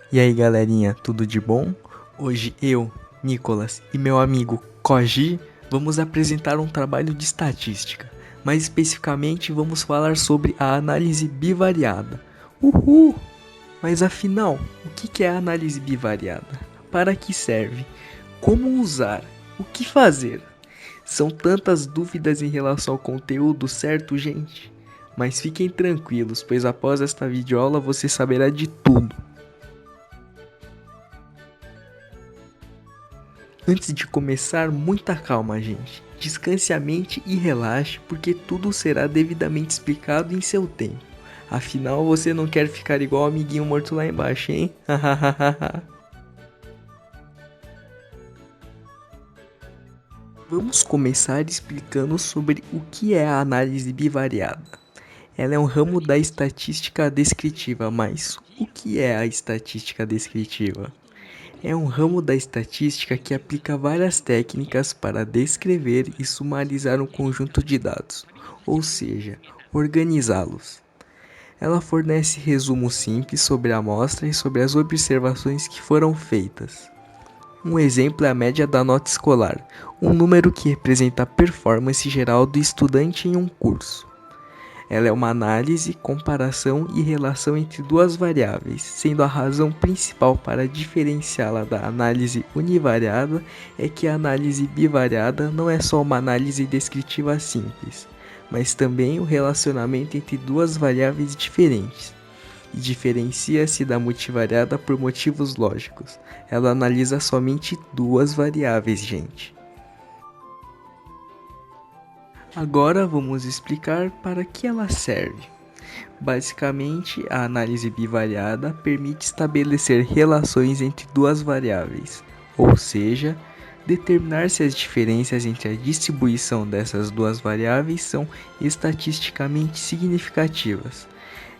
E aí galerinha, tudo de bom? Hoje eu, Nicolas e meu amigo Koji vamos apresentar um trabalho de estatística. Mais especificamente vamos falar sobre a análise bivariada. Uhul! Mas afinal, o que é a análise bivariada? Para que serve? Como usar? O que fazer? São tantas dúvidas em relação ao conteúdo, certo, gente? Mas fiquem tranquilos, pois após esta videoaula você saberá de tudo. Antes de começar, muita calma, gente. Descanse a mente e relaxe, porque tudo será devidamente explicado em seu tempo. Afinal, você não quer ficar igual o amiguinho morto lá embaixo, hein? Vamos começar explicando sobre o que é a análise bivariada. Ela é um ramo da estatística descritiva, mas o que é a estatística descritiva? É um ramo da estatística que aplica várias técnicas para descrever e sumarizar um conjunto de dados, ou seja, organizá-los. Ela fornece resumos simples sobre a amostra e sobre as observações que foram feitas. Um exemplo é a média da nota escolar, um número que representa a performance geral do estudante em um curso. Ela é uma análise, comparação e relação entre duas variáveis, sendo a razão principal para diferenciá-la da análise univariada é que a análise bivariada não é só uma análise descritiva simples, mas também o relacionamento entre duas variáveis diferentes, e diferencia-se da multivariada por motivos lógicos. Ela analisa somente duas variáveis, gente. Agora vamos explicar para que ela serve. Basicamente, a análise bivariada permite estabelecer relações entre duas variáveis, ou seja, determinar se as diferenças entre a distribuição dessas duas variáveis são estatisticamente significativas.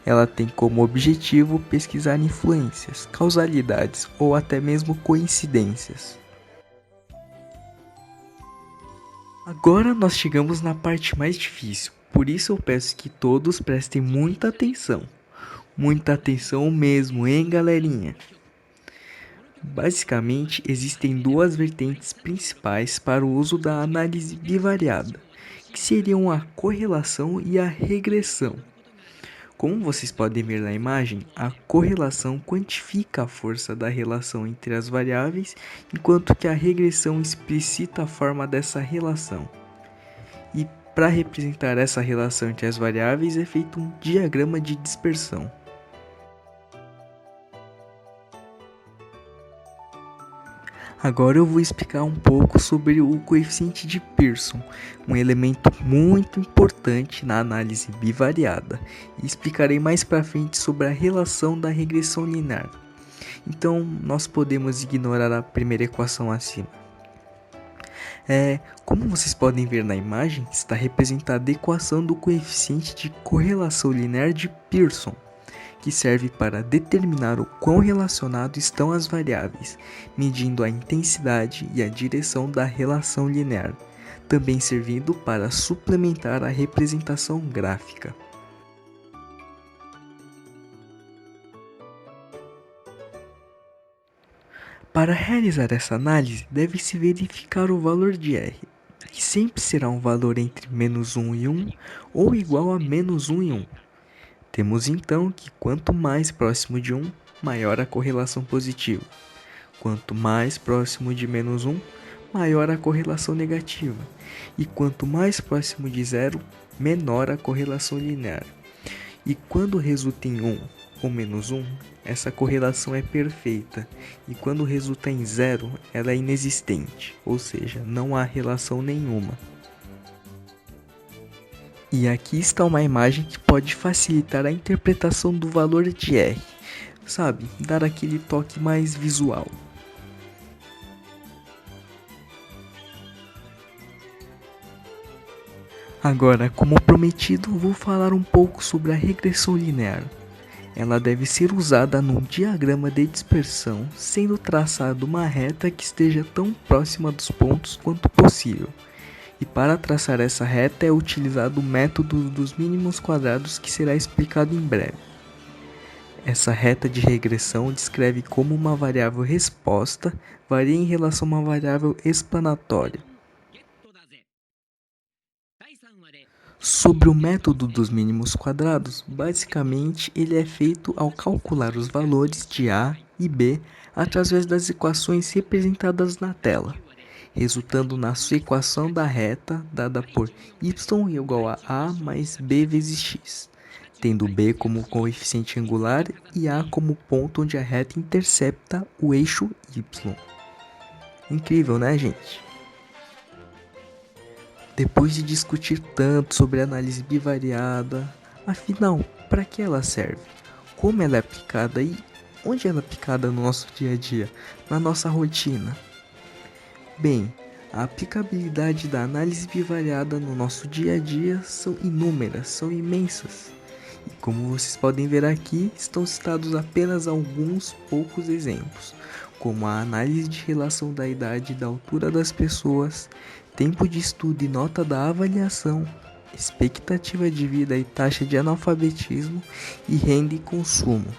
Ela tem como objetivo pesquisar influências, causalidades ou até mesmo coincidências. Agora nós chegamos na parte mais difícil, por isso eu peço que todos prestem muita atenção. Muita atenção mesmo, hein, galerinha? Basicamente, existem duas vertentes principais para o uso da análise bivariada, que seriam a correlação e a regressão. Como vocês podem ver na imagem, a correlação quantifica a força da relação entre as variáveis, enquanto que a regressão explicita a forma dessa relação. E para representar essa relação entre as variáveis é feito um diagrama de dispersão. Agora eu vou explicar um pouco sobre o coeficiente de Pearson, um elemento muito importante na análise bivariada, e explicarei mais para frente sobre a relação da regressão linear. Então, nós podemos ignorar a primeira equação acima. Como vocês podem ver na imagem, está representada a equação do coeficiente de correlação linear de Pearson, que serve para determinar o quão relacionados estão as variáveis, medindo a intensidade e a direção da relação linear, também servindo para suplementar a representação gráfica. Para realizar essa análise, deve-se verificar o valor de R, que sempre será um valor entre -1 e 1 ou igual a -1 e 1. Temos então que quanto mais próximo de 1, maior a correlação positiva. Quanto mais próximo de -1, maior a correlação negativa. E quanto mais próximo de 0, menor a correlação linear. E quando resulta em 1 ou -1, essa correlação é perfeita. E quando resulta em 0, ela é inexistente, ou seja, não há relação nenhuma. E aqui está uma imagem que pode facilitar a interpretação do valor de R, sabe, dar aquele toque mais visual. Agora, como prometido, vou falar um pouco sobre a regressão linear. Ela deve ser usada num diagrama de dispersão, sendo traçada uma reta que esteja tão próxima dos pontos quanto possível. E para traçar essa reta é utilizado o método dos mínimos quadrados que será explicado em breve. Essa reta de regressão descreve como uma variável resposta varia em relação a uma variável explanatória. Sobre o método dos mínimos quadrados, basicamente ele é feito ao calcular os valores de A e B através das equações representadas na tela, resultando na sua equação da reta dada por y igual a A mais B vezes x, tendo B como coeficiente angular e A como ponto onde a reta intercepta o eixo y. Incrível, né, gente? Depois de discutir tanto sobre análise bivariada, afinal, para que ela serve? Como ela é aplicada e onde ela é aplicada no nosso dia a dia, na nossa rotina? Bem, a aplicabilidade da análise bivariada no nosso dia a dia são inúmeras, são imensas. E como vocês podem ver aqui, estão citados apenas alguns poucos exemplos, como a análise de relação da idade e da altura das pessoas, tempo de estudo e nota da avaliação, expectativa de vida e taxa de analfabetismo e renda e consumo.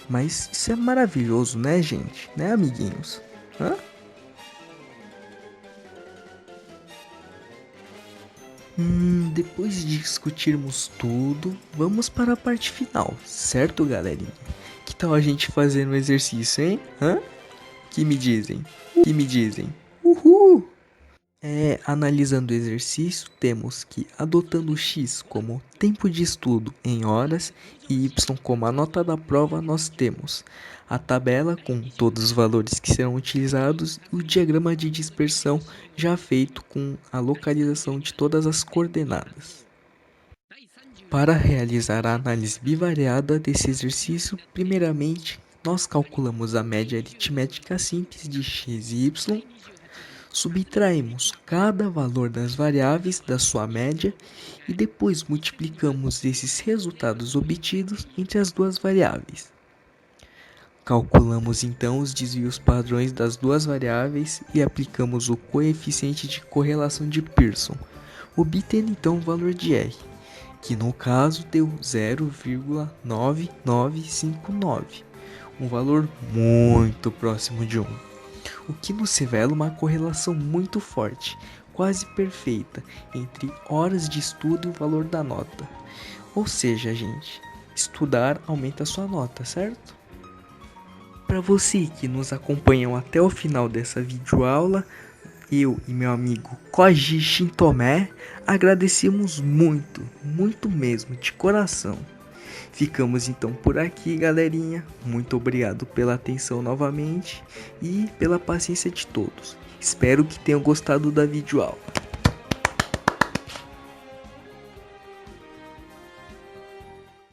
Mas isso é maravilhoso, né, gente? Né, amiguinhos? Hã? Depois de discutirmos tudo, vamos para a parte final, certo, galerinha? Que tal a gente fazer um exercício, hein? Hã? Que me dizem? Que me dizem? Uhul! Analisando o exercício, temos que, adotando x como tempo de estudo em horas e y como a nota da prova, nós temos a tabela com todos os valores que serão utilizados e o diagrama de dispersão já feito com a localização de todas as coordenadas. Para realizar a análise bivariada desse exercício, primeiramente, nós calculamos a média aritmética simples de x e y, subtraímos cada valor das variáveis da sua média e depois multiplicamos esses resultados obtidos entre as duas variáveis. Calculamos então os desvios padrões das duas variáveis e aplicamos o coeficiente de correlação de Pearson, obtendo então o valor de R, que no caso deu 0,9959, um valor muito próximo de 1. O que nos revela uma correlação muito forte, quase perfeita, entre horas de estudo e o valor da nota. Ou seja, gente, estudar aumenta a sua nota, certo? Para você que nos acompanham até o final dessa videoaula, eu e meu amigo Koji Shintomé agradecemos muito, muito mesmo, de coração. Ficamos então por aqui, galerinha. Muito obrigado pela atenção novamente e pela paciência de todos. Espero que tenham gostado da videoaula.